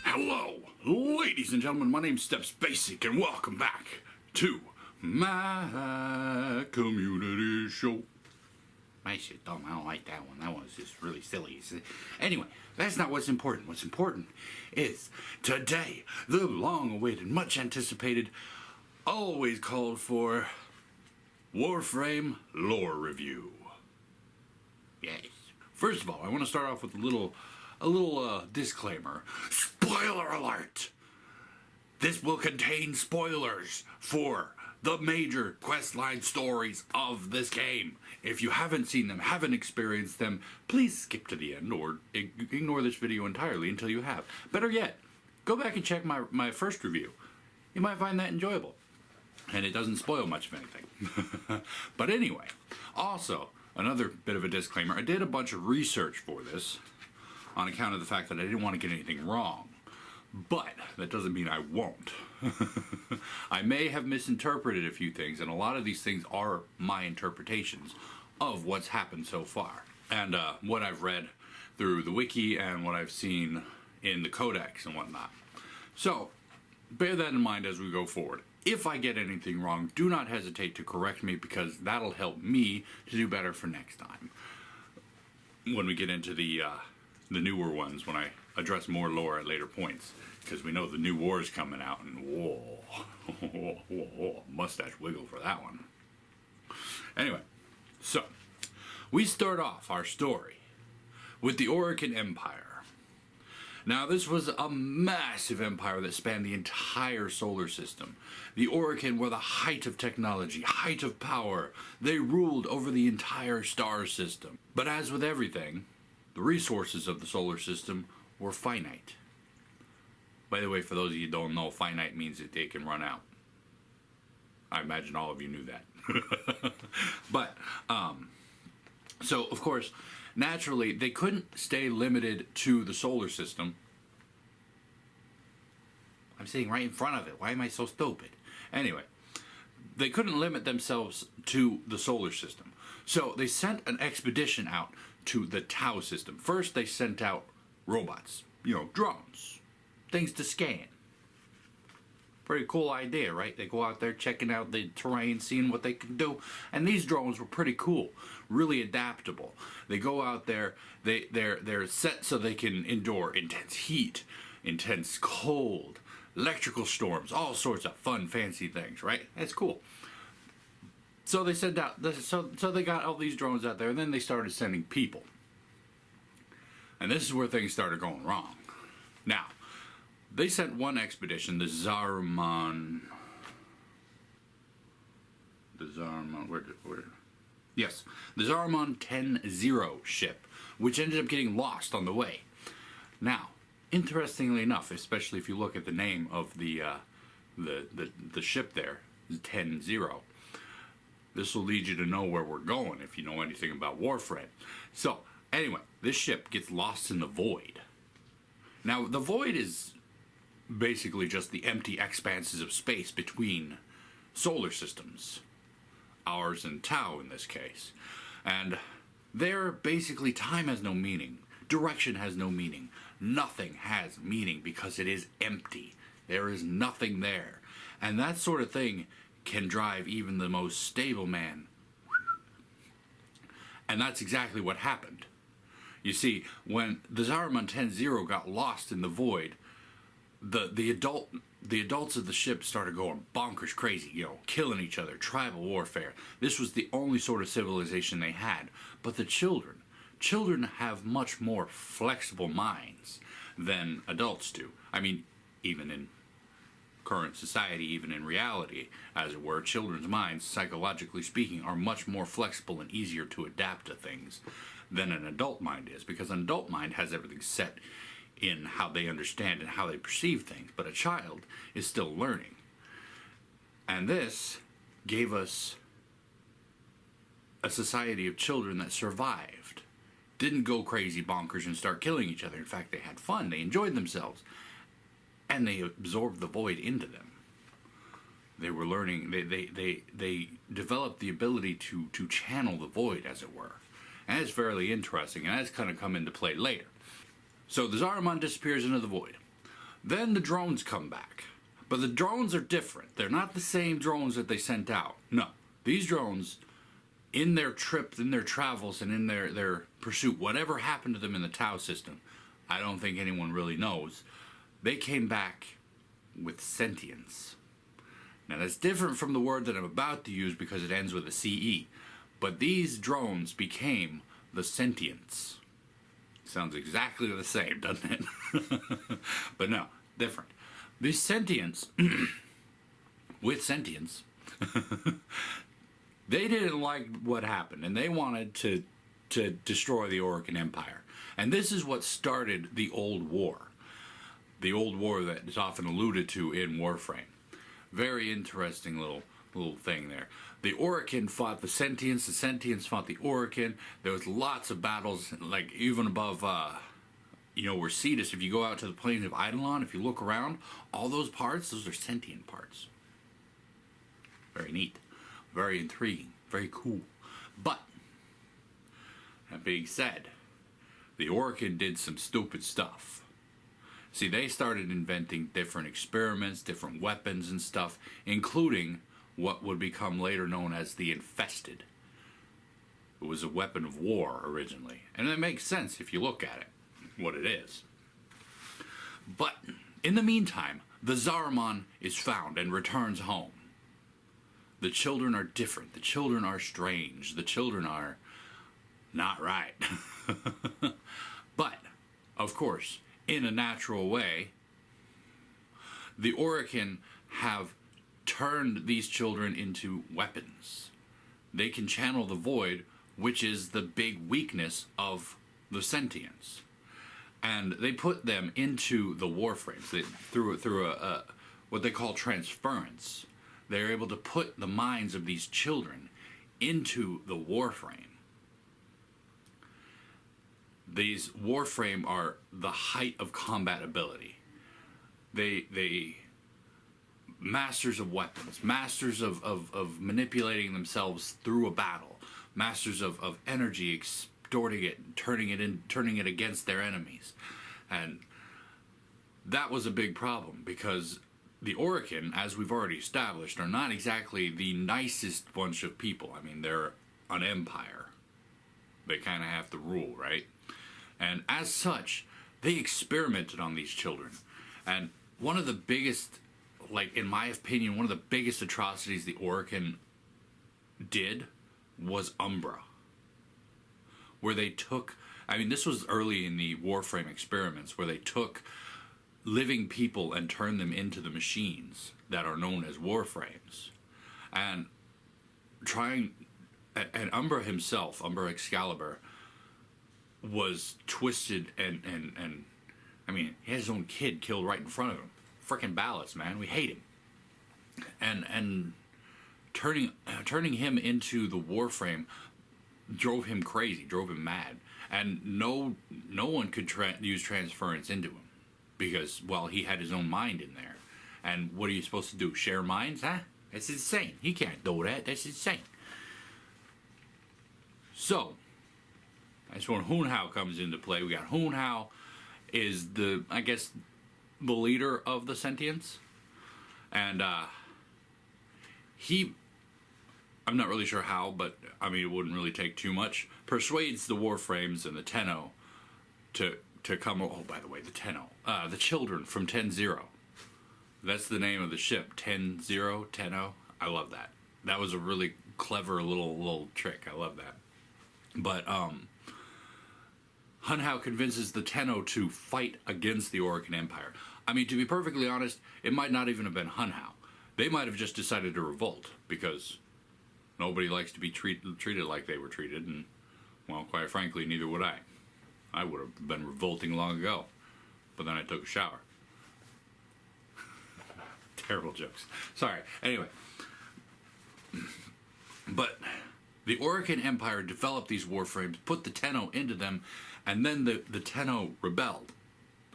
Hello, ladies and gentlemen, my name's Steps Basic, and welcome back to my community show. My shit dumb, I don't like that one. That one's just really silly. Anyway, that's not what's important. What's important is today, the long-awaited, much-anticipated, always called for Warframe lore review. Yes. First of all, I want to start off with a little disclaimer. Spoiler alert! This will contain spoilers for the major questline stories of this game. If you haven't seen them, haven't experienced them, please skip to the end or ignore this video entirely until you have. Better yet, go back and check my first review. You might find that enjoyable. And it doesn't spoil much of anything. But anyway, also, another bit of a disclaimer. I did a bunch of research for this on account of the fact that I didn't want to get anything wrong. But that doesn't mean I won't. I may have misinterpreted a few things, and a lot of these things are my interpretations of what's happened so far. And what I've read through the wiki and what I've seen in the codex and whatnot. So, bear that in mind as we go forward. If I get anything wrong, do not hesitate to correct me, because that'll help me to do better for next time. When we get into the newer ones, when I address more lore at later points, because we know the new war is coming out, and whoa, mustache wiggle for that one. Anyway, so we start off our story with the Orican Empire. Now, this was a massive empire that spanned the entire solar system. The Orican were the height of technology, height of power. They ruled over the entire star system. But as with everything, the resources of the solar system were finite. By the way, for those of you who don't know, finite means that they can run out. I imagine all of you knew that. But, so, of course, naturally, they couldn't stay limited to the solar system. I'm sitting right in front of it. Why am I so stupid? Anyway, they couldn't limit themselves to the solar system. So they sent an expedition out to the Tau system. First, they sent out robots, drones, things to scan. Pretty cool idea, right? They go out there checking out the terrain, seeing what they can do. And these drones were pretty cool, really adaptable. They go out there, they're set so they can endure intense heat, intense cold, electrical storms, all sorts of fun, fancy things, right? That's cool. So they sent out, so they got all these drones out there, and then they started sending people. And this is where things started going wrong. Now, they sent one expedition, the Zariman, the Zariman 10-0 ship, which ended up getting lost on the way. Now, interestingly enough, especially if you look at the name of the ship there, 10-0, this will lead you to know where we're going if you know anything about Warframe. So, anyway, this ship gets lost in the void. Now, the void is basically just the empty expanses of space between solar systems. Ours and Tau in this case. And there, basically, time has no meaning. Direction has no meaning. Nothing has meaning because it is empty. There is nothing there. And that sort of thing can drive even the most stable man. And that's exactly what happened. You see, when the Zariman 10-0 got lost in the void, the adults of the ship started going bonkers crazy, killing each other, tribal warfare. This was the only sort of civilization they had. But the children have much more flexible minds than adults do. I mean, even in current society, even in reality, as it were, children's minds, psychologically speaking, are much more flexible and easier to adapt to things than an adult mind is, because an adult mind has everything set in how they understand and how they perceive things, but a child is still learning. And this gave us a society of children that survived, didn't go crazy bonkers and start killing each other. In fact, they had fun, they enjoyed themselves, and they absorbed the void into them. They were learning. They developed the ability to channel the void, as it were, and it's fairly interesting. And that's kind of come into play later. So the Zariman disappears into the void. Then the drones come back, but the drones are different. They're not the same drones that they sent out. No, these drones, in their trip, in their travels, and in their pursuit, whatever happened to them in the Tau system, I don't think anyone really knows. They came back with sentience. Now that's different from the word that I'm about to use because it ends with a CE. But these drones became the sentience. Sounds exactly the same, doesn't it? But no, different. These sentience, with sentience, they didn't like what happened, and they wanted to destroy the Orican Empire. And this is what started the Old War. The Old War that is often alluded to in Warframe. Very interesting little thing there. The Orican fought the Sentients fought the Orican. There was lots of battles, like even above, where Cetus, if you go out to the plains of Eidolon, if you look around, all those parts, those are sentient parts. Very neat. Very intriguing. Very cool. But, that being said, the Orican did some stupid stuff. See, they started inventing different experiments, different weapons and stuff, including what would become later known as the Infested. It was a weapon of war originally, and it makes sense if you look at it, what it is. But in the meantime, the Zariman is found and returns home. The children are different. The children are strange. The children are not right. But, of course, in a natural way, the Orican have turned these children into weapons. They can channel the void, which is the big weakness of the sentients. And they put them into the Warframes through a what they call transference. They're able to put the minds of these children into the Warframe. These Warframe are the height of combat ability. They masters of weapons, masters of manipulating themselves through a battle, masters of energy, extorting it, turning it against their enemies. And that was a big problem because the Orican, as we've already established, are not exactly the nicest bunch of people. I mean, they're an empire. They kind of have to rule, right? And as such, they experimented on these children. And one of the biggest, like in my opinion, one of the biggest atrocities the Orican did was Umbra. Where they took, I mean, this was early in the Warframe experiments, where they took living people and turned them into the machines that are known as Warframes. And Umbra himself, Umbra Excalibur, was twisted and I mean, he had his own kid killed right in front of him. Frickin' Ballas, man, we hate him. And turning him into the Warframe drove him crazy, drove him mad, and no one could use transference into him because, well, he had his own mind in there. And what are you supposed to do? Share minds, huh? That's insane. He can't do that. That's insane. So that's when Hun Hao comes into play. We got Hun Hao is the leader of the sentients. And he, I'm not really sure how, but I mean, it wouldn't really take too much, persuades the Warframes and the Tenno to come, oh, by the way, the Tenno, the children from 10-0. That's the name of the ship, 10-0, Tenno. I love that. That was a really clever little trick. I love that. But Hun Hao convinces the Tenno to fight against the Orican Empire. I mean, to be perfectly honest, it might not even have been Hun Hao. They might have just decided to revolt, because nobody likes to be treated like they were treated, and, well, quite frankly, neither would I. I would have been revolting long ago, but then I took a shower. Terrible jokes. Sorry. Anyway. But the Orican Empire developed these Warframes, put the Tenno into them, and then the Tenno rebelled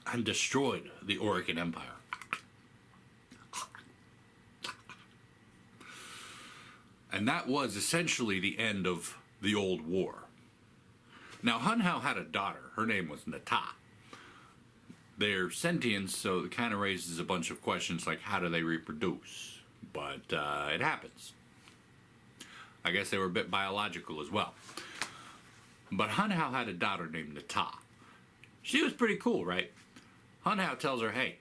and destroyed the Orican Empire. And that was essentially the end of the old war. Now, Hun Hao had a daughter. Her name was Nata. They're sentient, so it kind of raises a bunch of questions like how do they reproduce? But it happens. I guess they were a bit biological as well. But Hun Hao had a daughter named Nata. She was pretty cool, right? Hun Hao tells her, hey,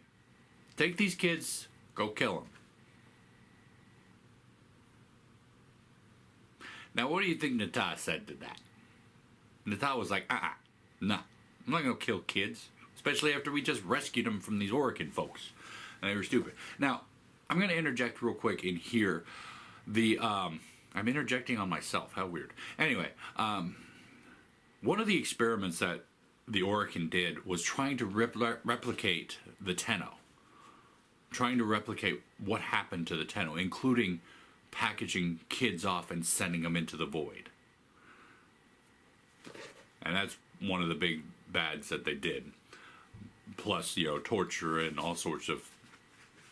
take these kids, go kill them. Now, what do you think Nata said to that? Nata was like, nah, I'm not going to kill kids, especially after we just rescued them from these Orokin folks. And they were stupid. Now, I'm going to interject real quick in here. I'm interjecting on myself. How weird. Anyway, one of the experiments that the Orokin did was trying to replicate the Tenno. Trying to replicate what happened to the Tenno, including packaging kids off and sending them into the void. And that's one of the big bads that they did. Plus, torture and all sorts of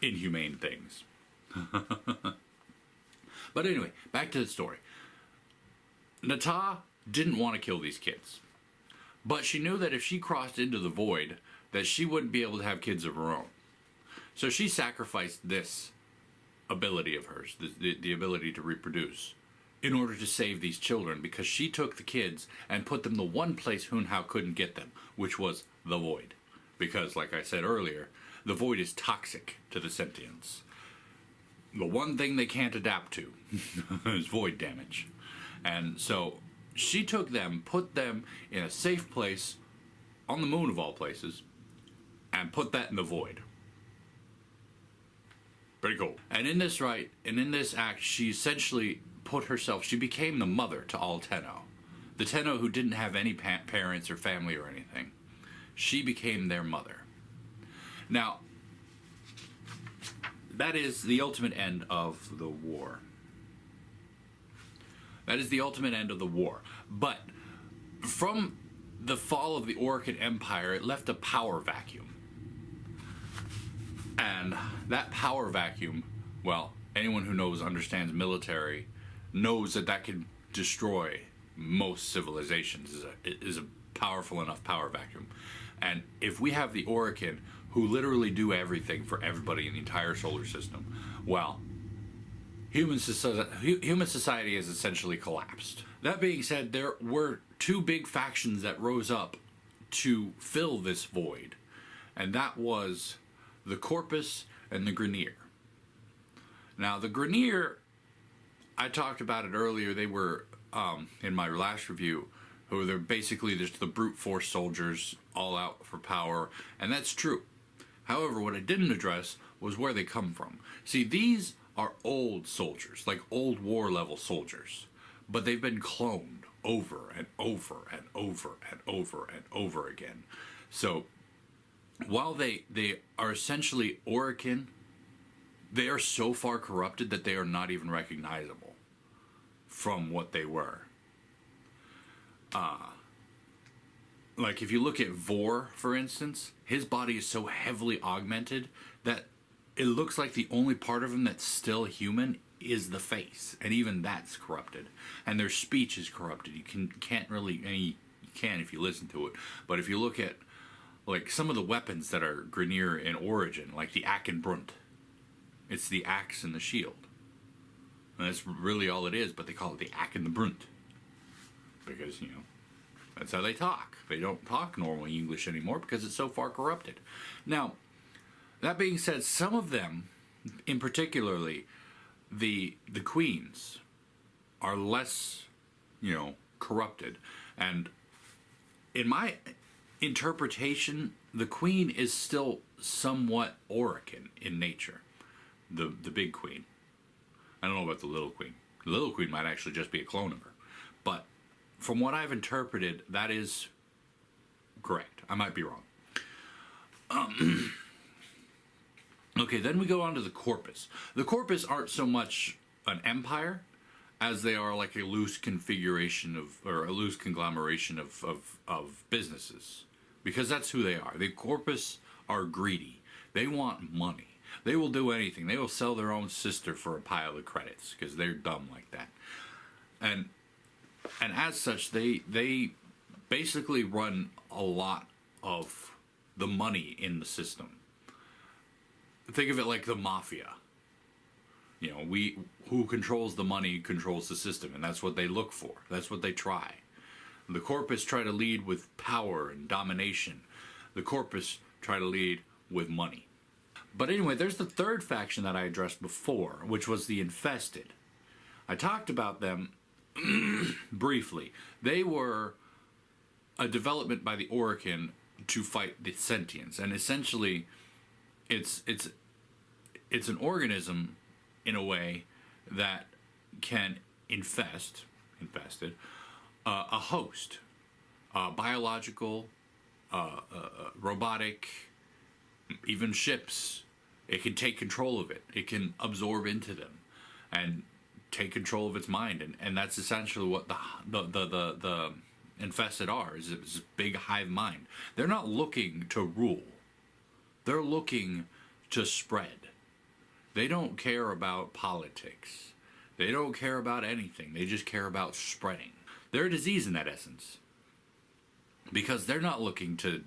inhumane things. But anyway, back to the story. Nata didn't want to kill these kids. But she knew that if she crossed into the void, that she wouldn't be able to have kids of her own. So she sacrificed this ability of hers, the ability to reproduce, in order to save these children, because she took the kids and put them the one place Hun Hao couldn't get them, which was the void. Because, like I said earlier, the void is toxic to the sentients. The one thing they can't adapt to is void damage. And so she took them, put them in a safe place on the moon of all places, and put that in the void. Pretty cool. And in this act, she essentially she became the mother to all Tenno. The Tenno who didn't have any parents or family or anything. She became their mother. Now, that is the ultimate end of the war. That is the ultimate end of the war. But from the fall of the Orokin Empire, it left a power vacuum. And that power vacuum, well, anyone who understands military, knows that can destroy most civilizations. Is a powerful enough power vacuum. And if we have the Orokin, who literally do everything for everybody in the entire solar system, well, human society has essentially collapsed. That being said, there were two big factions that rose up to fill this void, and that was the Corpus and the Grineer. Now, the Grineer, I talked about it earlier. They were, in my last review, they're basically just the brute force soldiers all out for power, and that's true. However, what I didn't address was where they come from. See, these are old soldiers, like old war level soldiers, but they've been cloned over and over and over and over and over again. So while they are essentially Orokin, they are so far corrupted that they are not even recognizable from what they were. Like if you look at Vor, for instance, his body is so heavily augmented that it looks like the only part of him that's still human is the face, and even that's corrupted. And their speech is corrupted. You can't really, I mean, you can if you listen to it, but if you look at like some of the weapons that are Grineer in origin, like the Akenbrunt, it's the axe and the shield. And that's really all it is, but they call it the Akenbrunt because, that's how they talk. They don't talk normal English anymore because it's so far corrupted. Now, that being said, some of them, in particularly the queens, are less, corrupted. And in my interpretation, the queen is still somewhat Orokin in nature. The big queen. I don't know about the little queen. The little queen might actually just be a clone of her. But from what I've interpreted, that is correct. I might be wrong. Okay, then we go on to the Corpus. The Corpus aren't so much an empire as they are like a loose configuration or a loose conglomeration of businesses. Because that's who they are. The Corpus are greedy. They want money. They will do anything. They will sell their own sister for a pile of credits because they're dumb like that. And as such, they basically run a lot of the money in the system. Think of it like the mafia. You know, who controls the money controls the system, and that's what they look for. That's what they try. The corpus try to lead with power and domination. The corpus try to lead with money. But anyway, there's the third faction that I addressed before, which was the Infested. I talked about them briefly. They were a development by the Orokin to fight the Sentients, and essentially it's an organism in a way that can infested, a host, biological, robotic, even ships. It can take control of it. It can absorb into them and take control of its mind, and that's essentially what the infested are. Is a big hive mind. They're not looking to rule. They're looking to spread. They don't care about politics. They don't care about anything. They just care about spreading. They're a disease in that essence. Because they're not looking to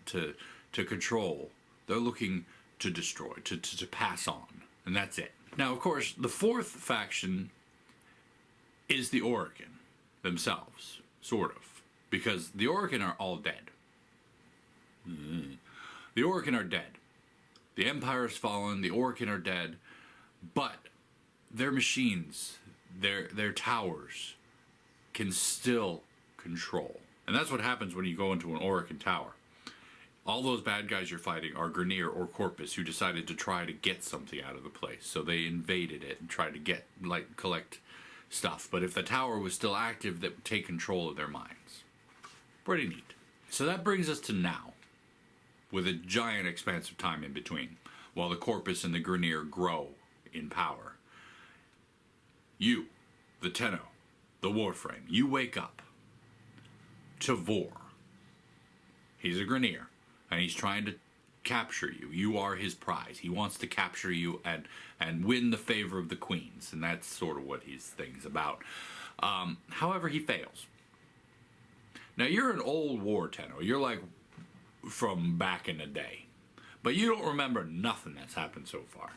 control. They're looking to destroy, to pass on. And that's it. Now, of course, the fourth faction is the Orokin themselves, sort of. Because the Orokin are all dead. The Orokin are dead. The Empire has fallen, the Orokin are dead, but their machines, their towers, can still control. And that's what happens when you go into an Orokin tower. All those bad guys you're fighting are Grineer or Corpus who decided to try to get something out of the place. So they invaded it and tried to collect stuff. But if the tower was still active, that would take control of their minds. Pretty neat. So that brings us to now, with a giant expanse of time in between, while the Corpus and the Grineer grow in power. You, the Tenno, the Warframe, you wake up to Vor. He's a Grineer, and he's trying to capture you. You are his prize. He wants to capture you and win the favor of the queens, and that's sort of what his thing's about. However, he fails. Now, you're an old War Tenno. You're like from back in the day. But you don't remember nothing that's happened so far.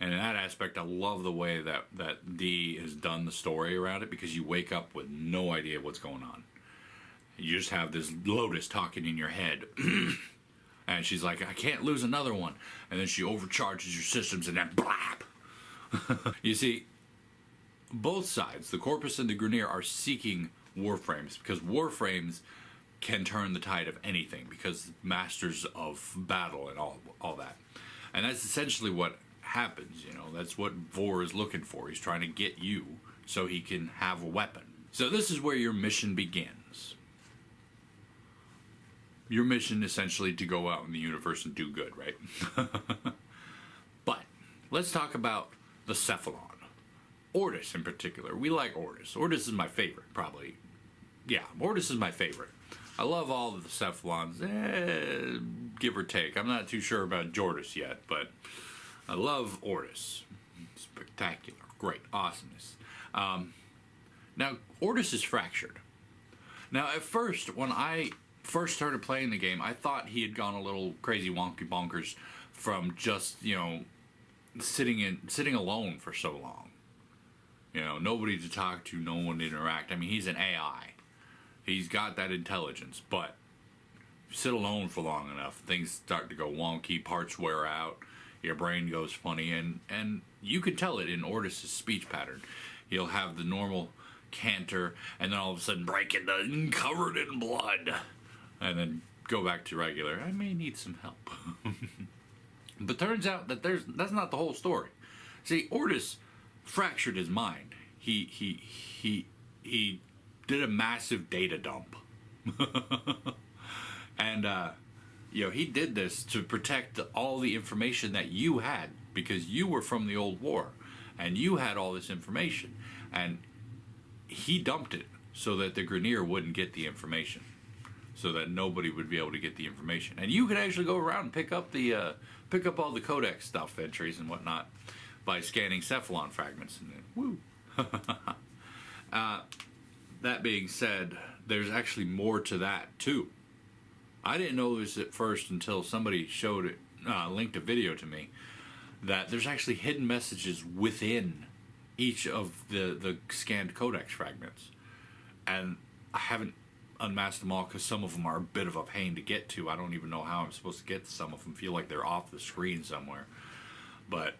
And in that aspect, I love the way that D has done the story around it, because you wake up with no idea what's going on. You just have this Lotus talking in your head. And she's like, I can't lose another one. And then she overcharges your systems and then blap. You see, both sides, the Corpus and the Grineer, are seeking Warframes, because Warframes can turn the tide of anything, because masters of battle and all that. And that's essentially what happens, you know. That's what Vor is looking for. He's trying to get you so he can have a weapon. So this is where your mission begins. Your mission essentially to go out in the universe and do good, right? But let's talk about the Cephalon. Ortis in particular. We like Ortis. Ortis is my favorite, probably. Yeah, Ortis is my favorite. I love all of the Cephalons, give or take. I'm not too sure about Jordis yet, but I love Ortis. Spectacular, great, awesomeness. Now, Ortis is fractured. Now, at first, when I first started playing the game, I thought he had gone a little crazy wonky bonkers from just, you know, sitting alone for so long. You know, nobody to talk to, no one to interact. I mean, he's an AI. He's got that intelligence, but sit alone for long enough, things start to go wonky, parts wear out, your brain goes funny, and you can tell it in Ortis' speech pattern. He'll have the normal canter, and then all of a sudden break into covered in blood, and then go back to regular. I may need some help. But turns out that that's not the whole story. See, Ortis fractured his mind. He did a massive data dump. And you know, he did this to protect all the information that you had, because you were from the old war and you had all this information, and he dumped it so that the Grineer wouldn't get the information. so that nobody would be able to get the information. And you could actually go around and pick up all the codex stuff, entries and whatnot, by scanning cephalon fragments. And then, woo. That being said, there's actually more to that too. I didn't know this at first until somebody showed it, linked a video to me, that there's actually hidden messages within each of the scanned codex fragments. And I haven't unmasked them all because some of them are a bit of a pain to get to. I don't even know how I'm supposed to get to some of them. Feel like they're off the screen somewhere. But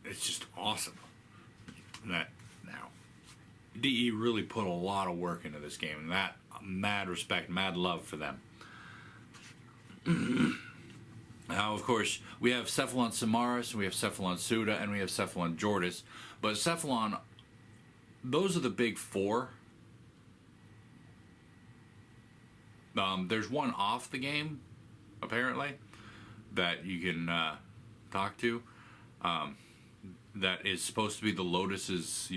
it's just awesome. That now, DE really put a lot of work into this game, and that mad respect, mad love for them. Now, of course, we have Cephalon Samaras, we have Cephalon Suda, and we have Cephalon Jordis. But Cephalon, those are the big four. There's one off the game, apparently, that you can talk to. That is supposed to be the Lotus's,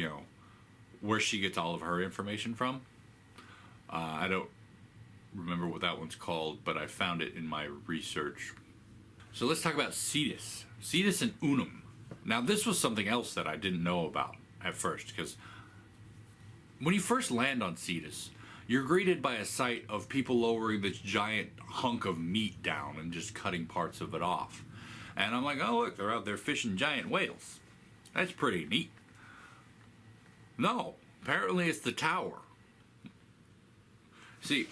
where she gets all of her information from. I don't remember what that one's called, but I found it in my research. So let's talk about Cetus. Cetus and Unum. Now, this was something else that I didn't know about at first, because when you first land on Cetus, you're greeted by a sight of people lowering this giant hunk of meat down and just cutting parts of it off. And I'm like, oh, look, they're out there fishing giant whales. That's pretty neat. No, apparently it's the tower. See,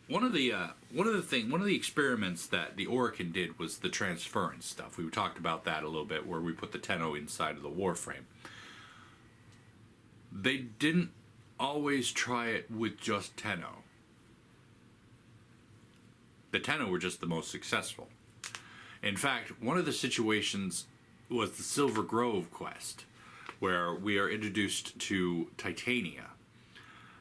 one of the experiments that the Orokin did was the transference stuff. We talked about that a little bit, where we put the Tenno inside of the Warframe. They didn't always try it with just Tenno. The Tenno were just the most successful. In fact, one of the situations was the Silver Grove quest, where we are introduced to Titania.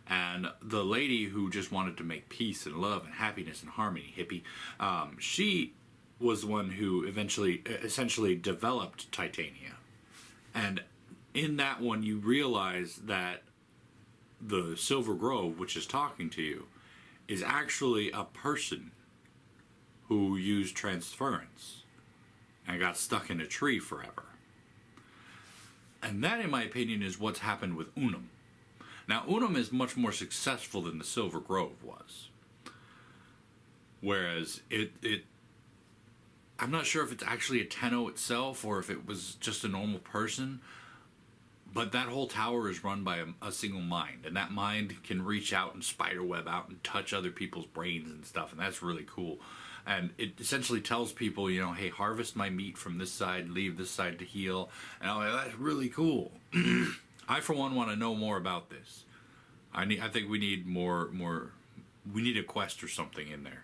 And the lady who just wanted to make peace and love and happiness and harmony, hippie, she was the one who essentially developed Titania. And in that one, you realize that the Silver Grove, which is talking to you, is actually a person who used transference and got stuck in a tree forever. And that, in my opinion, is what's happened with Unum. Now, Unum is much more successful than the Silver Grove was. Whereas I'm not sure if it's actually a Tenno itself or if it was just a normal person, but that whole tower is run by a single mind, and that mind can reach out and spiderweb out and touch other people's brains and stuff, and that's really cool. And it essentially tells people, hey, harvest my meat from this side, leave this side to heal, and I'm like, that's really cool. I, for one, want to know more about this. I think we need more. We need a quest or something in there.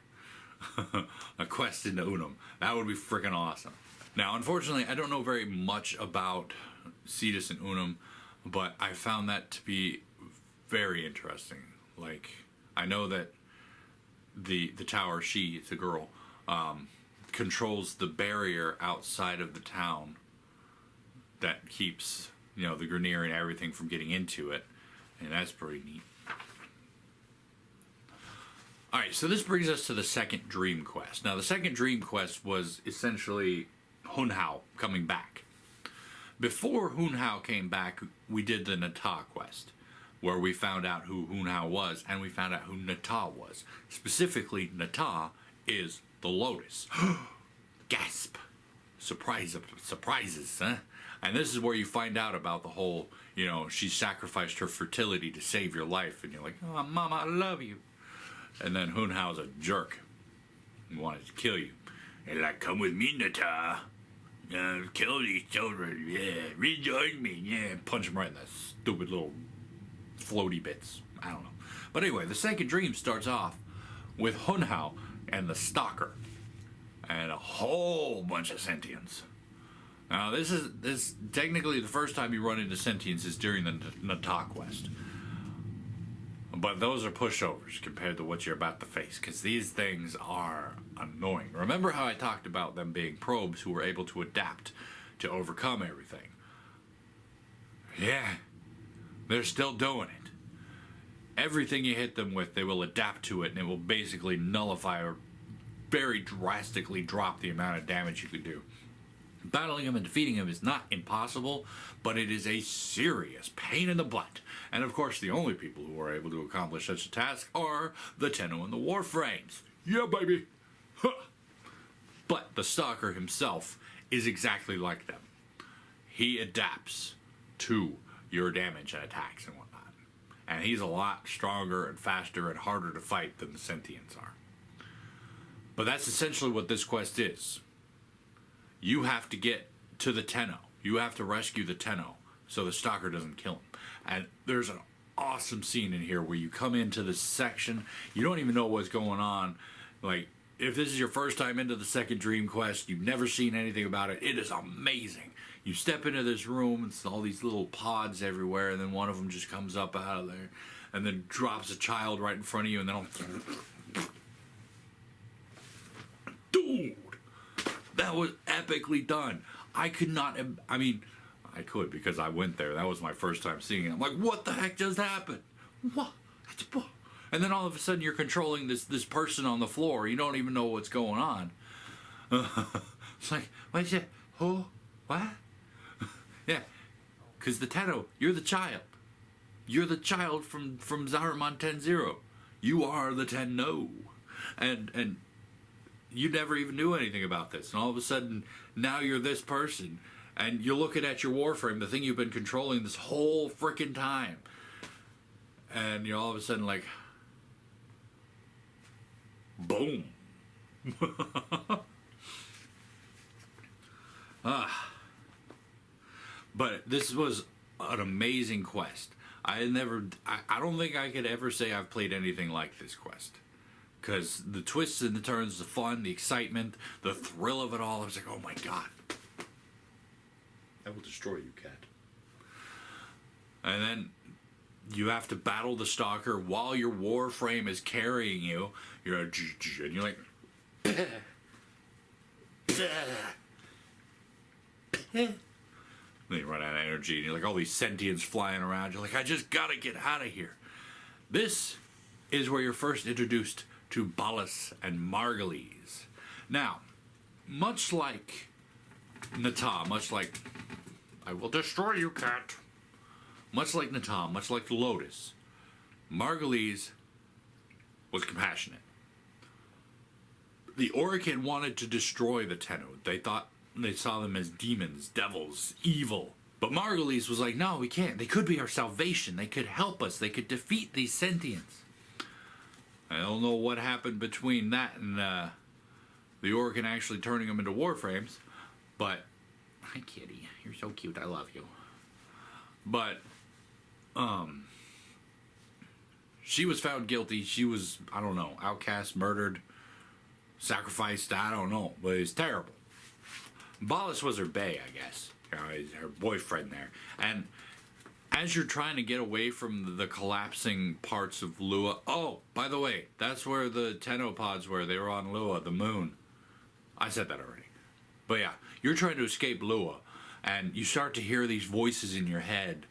A quest into Unum. That would be freaking awesome. Now, unfortunately, I don't know very much about Cetus and Unum, but I found that to be very interesting. Like, I know that the tower, it's a girl, controls the barrier outside of the town that keeps the Grineer and everything from getting into it, and that's pretty neat. Alright, so this brings us to the second dream quest. Now, the second dream quest was essentially Hun Hao coming back. Before Hun Hao came back, we did the Nata quest, where we found out who Hun Hao was, and we found out who Nata was. Specifically, Nata is the Lotus. Gasp! Surprises, huh? And this is where you find out about the whole, she sacrificed her fertility to save your life. And you're like, oh, Mama, I love you. And then Hun Hao's a jerk. He wanted to kill you. And like, come with me, Nata. Kill these children. Yeah, rejoin me. Yeah, punch him right in the stupid little floaty bits. I don't know. But anyway, the second dream starts off with Hun Hao and the Stalker. And a whole bunch of sentients. Now, this technically the first time you run into sentients is during the Nata quest. But those are pushovers compared to what you're about to face, because these things are annoying. Remember how I talked about them being probes who were able to adapt to overcome everything? Yeah, they're still doing it. everything you hit them with, they will adapt to it, and it will basically nullify or very drastically drop the amount of damage you can do. Battling him and defeating him is not impossible, but it is a serious pain in the butt. And of course, the only people who are able to accomplish such a task are the Tenno and the Warframes. Yeah, baby! Huh. But the Stalker himself is exactly like them. He adapts to your damage and attacks and whatnot. And he's a lot stronger and faster and harder to fight than the Sentients are. But that's essentially what this quest is. You have to get to the Tenno. You have to rescue the Tenno so the Stalker doesn't kill him. And there's an awesome scene in here where you come into this section, you don't even know what's going on. Like, if this is your first time into the second Dream Quest, you've never seen anything about it, it is amazing. You step into this room, it's all these little pods everywhere, and then one of them just comes up out of there, and then drops a child right in front of you, and then dude, that was epically done. I could not, I mean, I could because I went there. That was my first time seeing it. I'm like, what the heck just happened? What? And then all of a sudden you're controlling this person on the floor. You don't even know what's going on. It's like, what's it? Oh, what? Yeah, because the Tenno, you're the child. You're the child from Zahramon 10-0. You are the Tenno. And you never even knew anything about this. And all of a sudden, now you're this person. And you're looking at your Warframe, the thing you've been controlling this whole frickin' time. And you're all of a sudden like, boom. But this was an amazing quest. I don't think I could ever say I've played anything like this quest. Because the twists and the turns, the fun, the excitement, the thrill of it all, I was like, oh my god. I will destroy you, cat. And then you have to battle the Stalker while your Warframe is carrying you. And you're like... Then you run out of energy, and you're like, all these sentients flying around. You're like, I just gotta get out of here. This is where you're first introduced to Ballas and Margulies. Now, much like Nata, much like... I will destroy you, cat. Much like Nata, much like the Lotus, Margulies was compassionate. The Orokin wanted to destroy the Tenno. They saw them as demons, devils, evil. But Margulies was like, no, we can't. They could be our salvation. They could help us. They could defeat these sentients. I don't know what happened between that and the Orokin actually turning them into Warframes. But, hi kitty, you're so cute. I love you. But, she was found guilty. She was, I don't know, outcast, murdered, sacrificed, I don't know. But it's terrible. Ballas was her bae, I guess. Her boyfriend there. And as you're trying to get away from the collapsing parts of Lua... Oh, by the way, that's where the Tenno pods were. They were on Lua, the moon. I said that already. But yeah, you're trying to escape Lua. And you start to hear these voices in your head.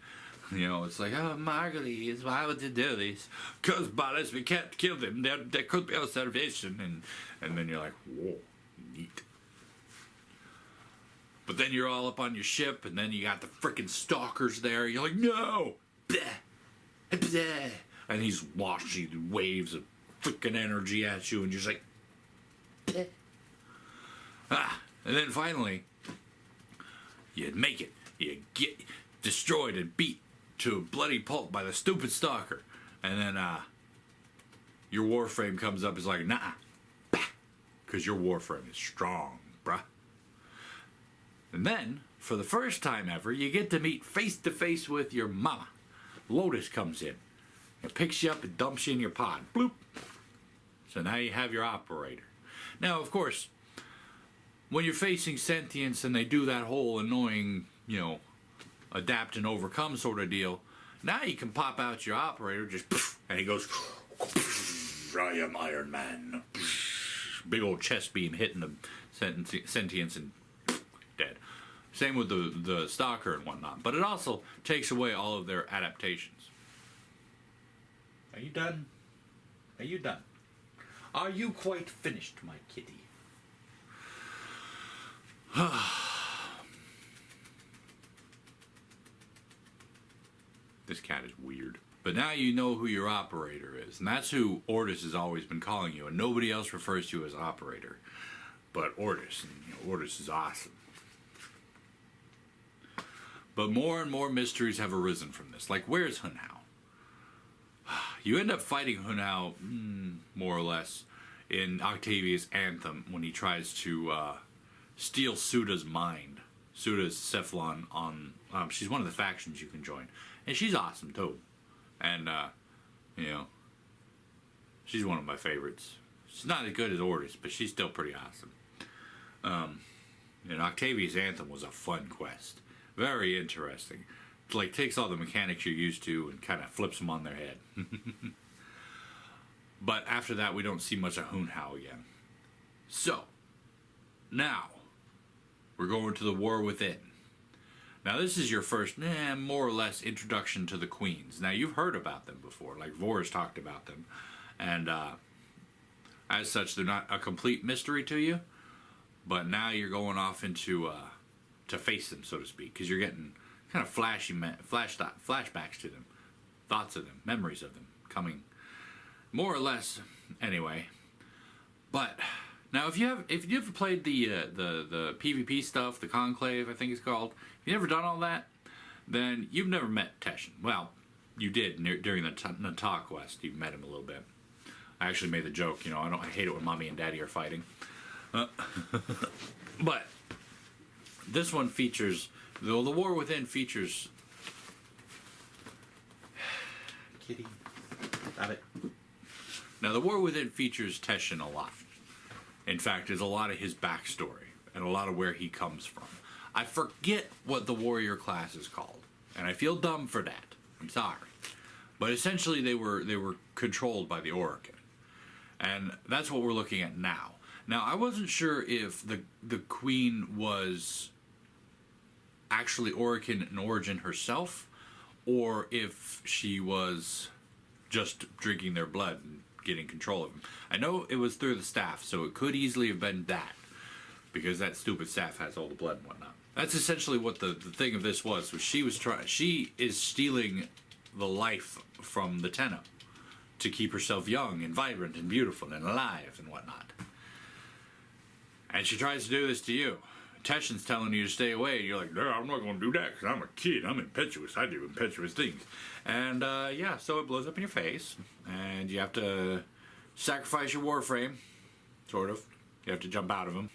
You know, it's like, oh, Margulies, why would you do this? Because, Ballas, we can't kill them. There could be a salvation. And then you're like, whoa, neat. But then you're all up on your ship, and then you got the frickin' stalkers there. You're like, no! Bleh. Bleh. And he's washing waves of frickin' energy at you, and you're just like, bleh. And then finally, you make it. You get destroyed and beat to a bloody pulp by the stupid stalker. And then, your Warframe comes up, is like, nah. Because your Warframe is strong, bruh. And then, for the first time ever, you get to meet face-to-face with your mama. Lotus comes in and picks you up and dumps you in your pod. Bloop. So now you have your operator. Now, of course, when you're facing sentients and they do that whole annoying, you know, adapt and overcome sort of deal, now you can pop out your operator, just, and he goes, I am Iron Man. Big old chest beam hitting the sentients and dead. Same with the stalker and whatnot. But it also takes away all of their adaptations. Are you done? Are you done? Are you quite finished, my kitty? This cat is weird. But now you know who your operator is, and that's who Ordis has always been calling you, and nobody else refers to you as operator. But Ordis, and Ordis is awesome. But more and more mysteries have arisen from this. Like, where's Hunhao? You end up fighting Hunhao, more or less, in Octavia's Anthem when he tries to steal Suda's mind. Suda's Cephalon on... she's one of the factions you can join. And she's awesome, too. And, she's one of my favorites. She's not as good as Ordis, but she's still pretty awesome. And Octavia's Anthem was a fun quest. Very interesting. It, like, takes all the mechanics you're used to and kind of flips them on their head. But after that, we don't see much of Hunhao again. So, now, we're going to the War Within. Now, this is your first, more or less, introduction to the Queens. Now, you've heard about them before, like Vor's talked about them. And, as such, they're not a complete mystery to you. But now you're going off into, to face them, so to speak. Because you're getting kind of flashbacks to them. Thoughts of them, memories of them, coming, more or less, anyway. But... now, if you ever played the PvP stuff, the Conclave, I think it's called, if you've never done all that, then you've never met Teshin. Well, you did during the Nata quest. You met him a little bit. I actually made the joke, I hate it when Mommy and Daddy are fighting. But this one features, the War Within features... Kitty, stop it. Now, the War Within features Teshin a lot. In fact, there's a lot of his backstory and a lot of where he comes from. I forget what the warrior class is called, and I feel dumb for that. I'm sorry. But essentially, they were controlled by the Orokin. And that's what we're looking at now. Now, I wasn't sure if the queen was actually Orokin in origin herself, or if she was just drinking their blood and getting control of him. I know it was through the staff, so it could easily have been that, because that stupid staff has all the blood and whatnot. That's essentially what the thing of this was she is stealing the life from the Tenno to keep herself young and vibrant and beautiful and alive and whatnot. And she tries to do this to you. Teshin's telling you to stay away, and you're like, no, I'm not going to do that because I'm a kid. I'm impetuous. I do impetuous things. And, so it blows up in your face, and you have to sacrifice your Warframe, sort of. You have to jump out of him.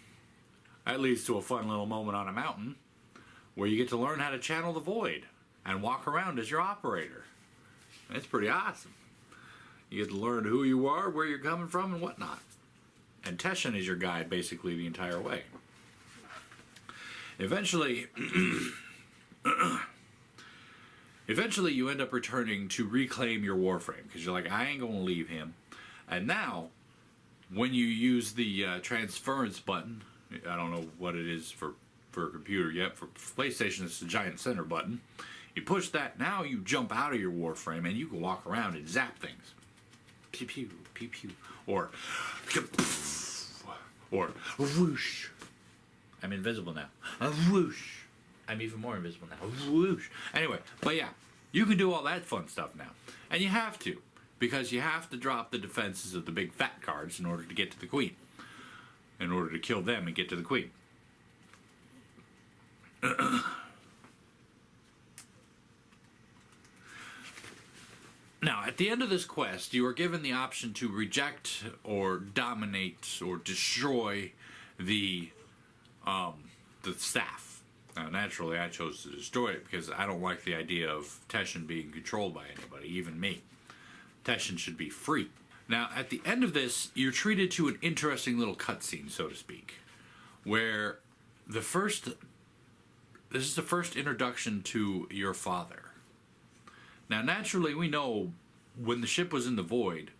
That leads to a fun little moment on a mountain where you get to learn how to channel the void and walk around as your operator. It's pretty awesome. You get to learn who you are, where you're coming from, and whatnot. And Teshin is your guide basically the entire way. Eventually, you end up returning to reclaim your Warframe, because you're like, I ain't going to leave him. And now, when you use the transference button, I don't know what it is for a computer yet, for PlayStation it's the giant center button, you push that, now you jump out of your Warframe and you can walk around and zap things. Pew pew, pew pew. Or whoosh. I'm invisible now. Whoosh. I'm even more invisible now. Whoosh. Anyway, but yeah, you can do all that fun stuff now. And you have to, because you have to drop the defenses of the big fat guards in order to get to the queen. In order to kill them and get to the queen. Now, at the end of this quest, you are given the option to reject or dominate or destroy the staff. Now, naturally, I chose to destroy it because I don't like the idea of Teshin being controlled by anybody, even me. Teshin should be free. Now, at the end of this, you're treated to an interesting little cutscene, so to speak, where this is the first introduction to your father. Now, naturally, we know when the ship was in the void,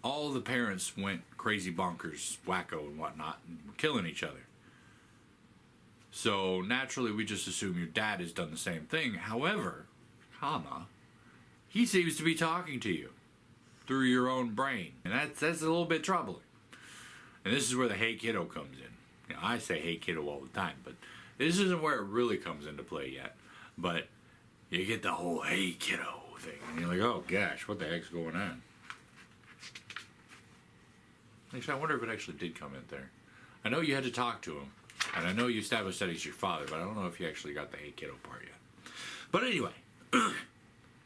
all the parents went crazy bonkers, wacko and whatnot, and were killing each other. So, naturally, we just assume your dad has done the same thing. However, he seems to be talking to you. through your own brain. And that's a little bit troubling. And this is where the hey kiddo comes in. You know, I say hey kiddo all the time, but this isn't where it really comes into play yet. But you get the whole hey kiddo thing. And you're like, oh gosh, what the heck's going on? Actually, I wonder if it actually did come in there. I know you had to talk to him. And I know you established that he's your father, but I don't know if you actually got the hey kiddo part yet. But anyway,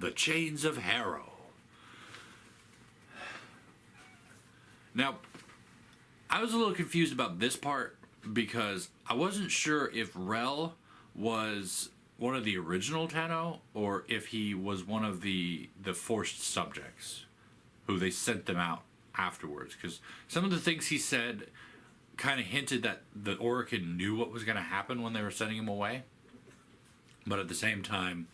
the Chains of Harrow. Now, I was a little confused about this part because I wasn't sure if Rel was one of the original Tenno or if he was one of the forced subjects who they sent them out afterwards. Because some of the things he said kind of hinted that the Orokin knew what was going to happen when they were sending him away. But at the same time,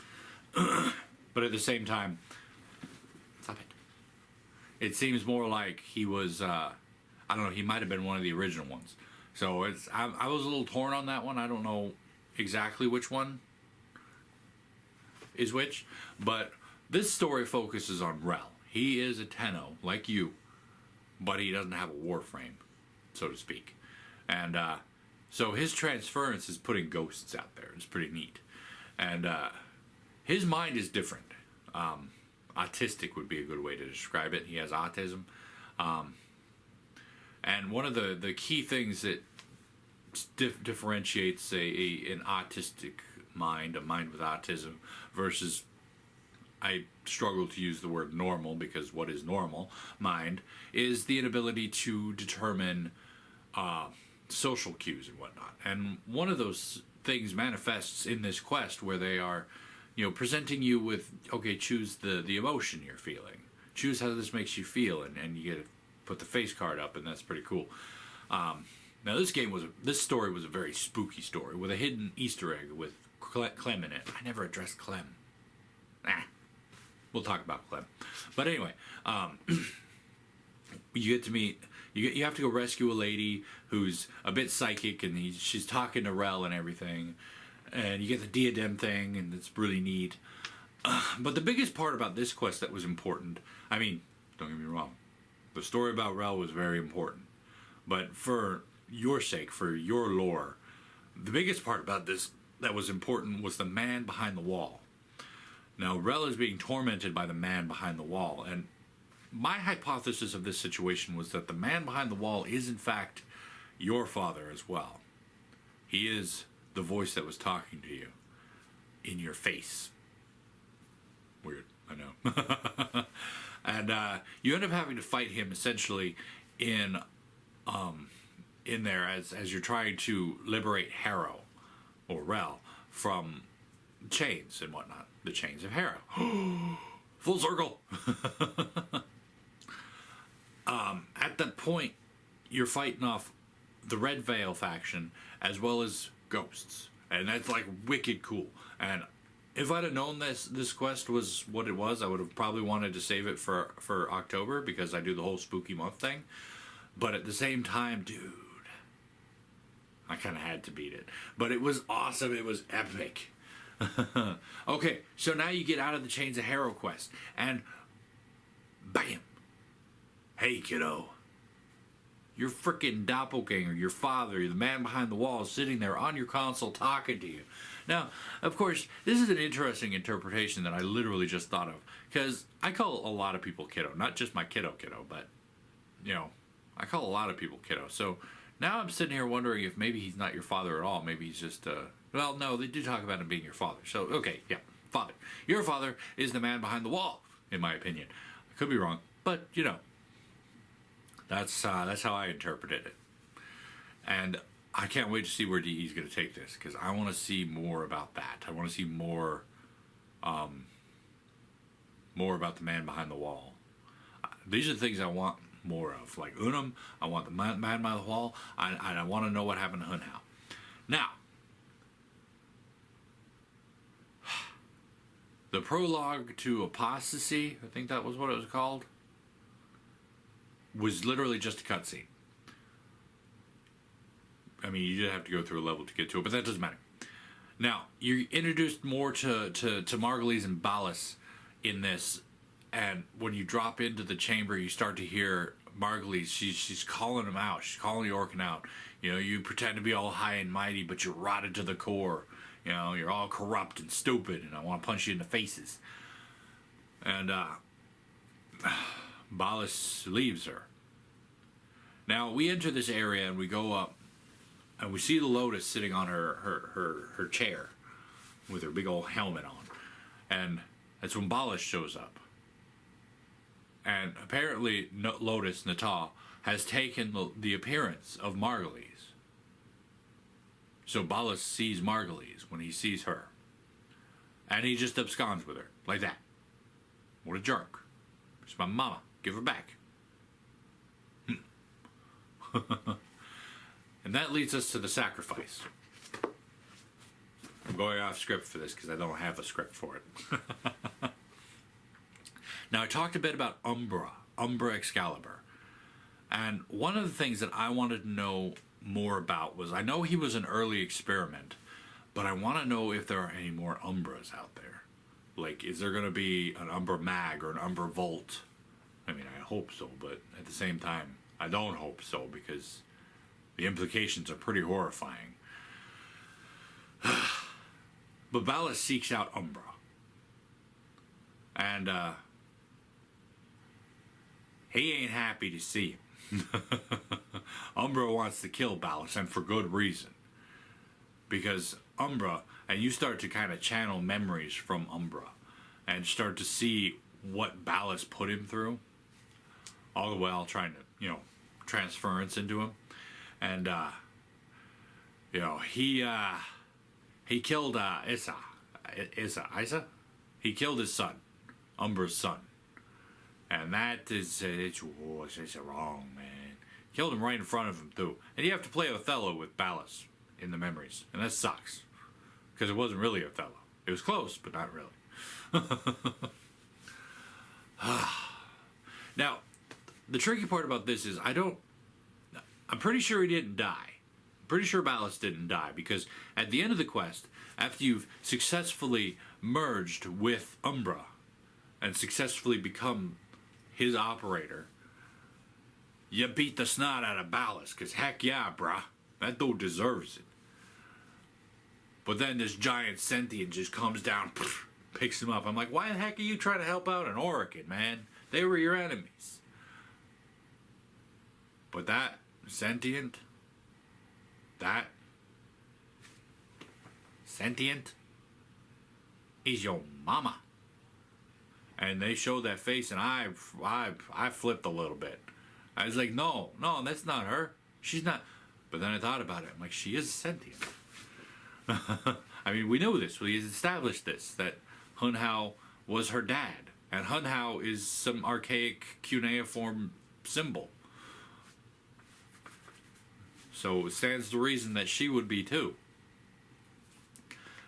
stop it. It seems more like he was, I don't know, he might have been one of the original ones. So I was a little torn on that one. I don't know exactly which one is which. But this story focuses on Rel. He is a Tenno, like you, but he doesn't have a Warframe, so to speak. And so his transference is putting ghosts out there. It's pretty neat. And his mind is different. Autistic would be a good way to describe it. He has autism. And one of the key things that differentiates an autistic mind, a mind with autism, versus, I struggle to use the word normal because what is normal mind, is the inability to determine social cues and whatnot. And one of those things manifests in this quest where they are, presenting you with, okay, choose the emotion you're feeling. Choose how this makes you feel, and you get to put the face card up, and that's pretty cool. Now this story was a very spooky story with a hidden Easter egg with Clem in it. I never addressed Clem. We'll talk about Clem. But anyway, you get to meet. You have to go rescue a lady who's a bit psychic, and she's talking to Rel and everything. And you get the diadem thing, and it's really neat. But the biggest part about this quest that was important, I mean, don't get me wrong, the story about Rel was very important. But for your sake, for your lore, the biggest part about this that was important was the man behind the wall. Now, Rel is being tormented by the man behind the wall, and my hypothesis of this situation was that the man behind the wall is, in fact, your father as well. He is the voice that was talking to you in your face. Weird, I know. And you end up having to fight him essentially in there as you're trying to liberate Harrow, or Rel, from chains and whatnot. The Chains of Harrow. Full circle. At that point, you're fighting off the Red Veil faction as well as ghosts, and that's like wicked cool. And if I'd have known this quest was what it was, I would have probably wanted to save it for October, because I do the whole spooky month thing. But at the same time, dude, I kind of had to beat it. But it was awesome. It was epic. Okay, so now you get out of the Chains of Harrow quest, and bam! Hey, kiddo. Your freaking doppelganger, your father, the man behind the wall, sitting there on your console talking to you. Now, of course, this is an interesting interpretation that I literally just thought of, because I call a lot of people kiddo. Not just my kiddo, but, I call a lot of people kiddo. So now I'm sitting here wondering if maybe he's not your father at all. Maybe he's just, well, no, they do talk about him being your father. So, okay, yeah, father. Your father is the man behind the wall, in my opinion. I could be wrong, but, that's how I interpreted it. And I can't wait to see where DE's going to take this, because I want to see more about that. I want to see more about the man behind the wall. These are the things I want more of. Like Unum, I want the man behind the wall, and I want to know what happened to Hunhao. Now, the prologue to Apostasy, I think that was what it was called, was literally just a cutscene. I mean, you did have to go through a level to get to it, but that doesn't matter. Now, you're introduced more to Margulies and Ballas in this And when you drop into the chamber, you start to hear Margulies. She's calling him out. She's calling the Orkin out. You know, you pretend to be all high and mighty, but you're rotted to the core. You know, you're all corrupt and stupid, and I want to punch you in the faces. And Balas leaves her. Now, we enter this area, and we go up, and we see the Lotus sitting on her chair with her big old helmet on. And that's when Balas shows up. And apparently, Lotus, Nata, has taken the appearance of Margulies. So Balas sees Margulies when he sees her. And he just absconds with her, like that. What a jerk. It's my mama. Give her back. And that leads us to the sacrifice. I'm going off script for this because I don't have a script for it. Now, I talked a bit about Umbra Excalibur. And one of the things that I wanted to know more about was, I know he was an early experiment, but I want to know if there are any more Umbras out there. Like, is there going to be an Umbra Mag or an Umbra Volt? I mean, I hope so, but at the same time, I don't hope so, because the implications are pretty horrifying. But Balas seeks out Umbra. And, he ain't happy to see him. Umbra wants to kill Balas, and for good reason. Because Umbra, and you start to kind of channel memories from Umbra, and start to see what Balas put him through, all the while trying to, you know, transference into him. And, you know, he killed, Isa? He killed his son, Umbra's son. And that is, it's wrong, man. Killed him right in front of him, too. And you have to play Othello with Balas in the memories. And that sucks. Because it wasn't really Othello. It was close, but not really. Now, the tricky part about this is I'm pretty sure he didn't die. I'm pretty sure Balas didn't die, because at the end of the quest, after you've successfully merged with Umbra and successfully become his operator, you beat the snot out of Balas, because heck yeah, brah, that dude deserves it. But then this giant sentient just comes down, picks him up. I'm like, why the heck are you trying to help out an Orkin, man? They were your enemies. But that sentient is your mama. And they showed that face, and I flipped a little bit. I was like, no, that's not her. She's not. But then I thought about it. I'm like, she is sentient. I mean, we know this. We established this, that Hun Hao was her dad. And Hun Hao is some archaic cuneiform symbol. So it stands to reason that she would be too.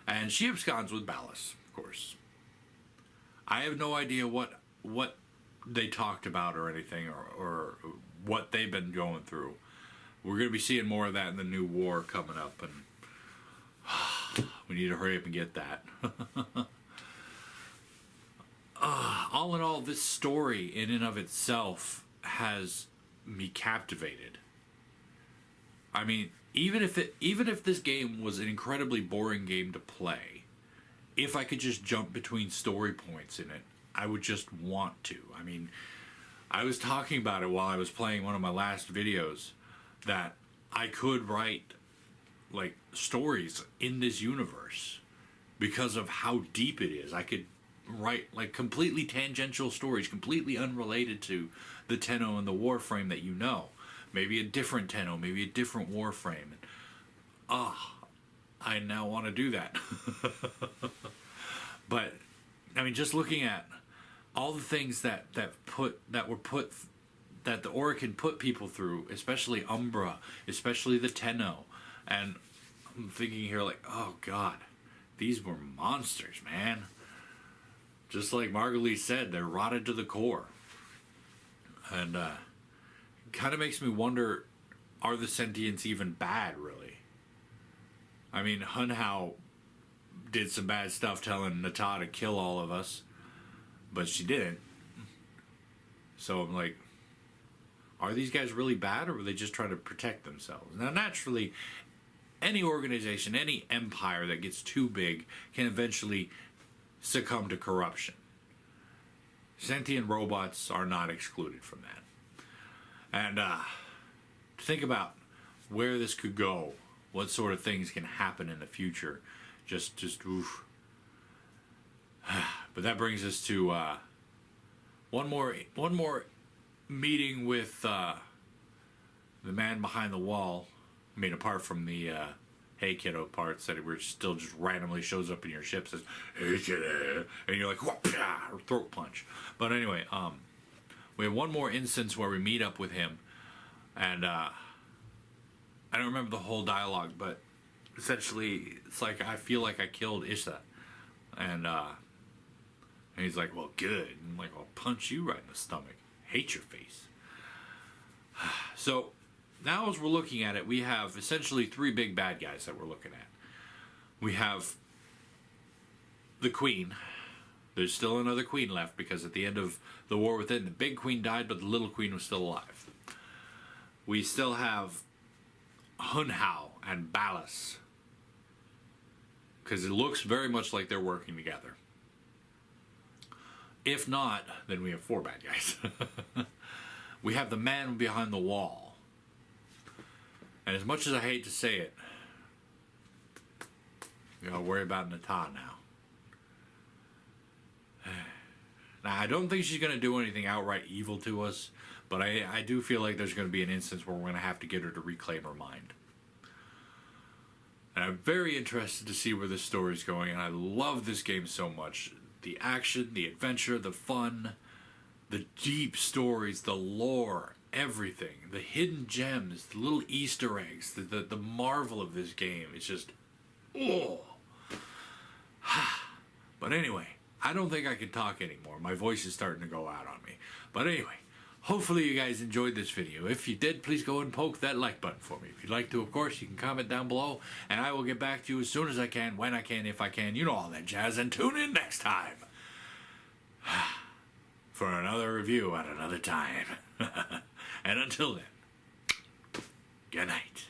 And she absconds with Balas, of course. I have no idea what they talked about or anything, or what they've been going through. We're going to be seeing more of that in the new war coming up, and we need to hurry up and get that. All in all, this story in and of itself has me captivated. I mean, even if this game was an incredibly boring game to play, if I could just jump between story points in it, I would just want to. I mean, I was talking about it while I was playing one of my last videos, that I could write, like, stories in this universe because of how deep it is. I could write, like, completely tangential stories, completely unrelated to the Tenno and the Warframe that you know. Maybe a different Tenno, maybe a different Warframe. I now want to do that. But, I mean, just looking at all the things that the Orkin put people through, especially Umbra, especially the Tenno, and I'm thinking here, like, oh god, these were monsters, man. Just like Margulies said, they're rotted to the core. And it kind of makes me wonder, are the sentients even bad, really? I mean, Hun Hao did some bad stuff telling Nata to kill all of us, but she didn't. So I'm like, are these guys really bad, or were they just trying to protect themselves? Now, naturally, any organization, any empire that gets too big can eventually succumb to corruption. Sentient robots are not excluded from that. And think about where this could go, what sort of things can happen in the future. Just oof. But that brings us to one more meeting with the man behind the wall. I mean, apart from the "Hey kiddo" parts that were still just randomly shows up in your ship, says "Hey kiddo," and you're like, or throat punch. But anyway, we have one more instance where we meet up with him, and I don't remember the whole dialogue, but essentially it's like, I feel like I killed Isha, and he's like, well, good. And I'm like, I'll punch you right in the stomach. Hate your face. So now as we're looking at it, we have essentially three big bad guys that we're looking at. We have the Queen. There's still another Queen left, because at the end of the War Within, the big Queen died, but the little Queen was still alive. We still have Hunhao and Ballas, because it looks very much like they're working together. If not, then we have four bad guys. We have the man behind the wall. And as much as I hate to say it, you gotta worry about Nata now. Now, I don't think she's going to do anything outright evil to us, but I do feel like there's going to be an instance where we're going to have to get her to reclaim her mind. And I'm very interested to see where this story's going, and I love this game so much. The action, the adventure, the fun, the deep stories, the lore, everything. The hidden gems, the little Easter eggs, the marvel of this game. It's just, oh. But anyway, I don't think I can talk anymore. My voice is starting to go out on me. But anyway, hopefully you guys enjoyed this video. If you did, please go and poke that like button for me. If you'd like to, of course, you can comment down below, and I will get back to you as soon as I can, when I can, if I can. You know all that jazz. And tune in next time for another review at another time. And until then, good night.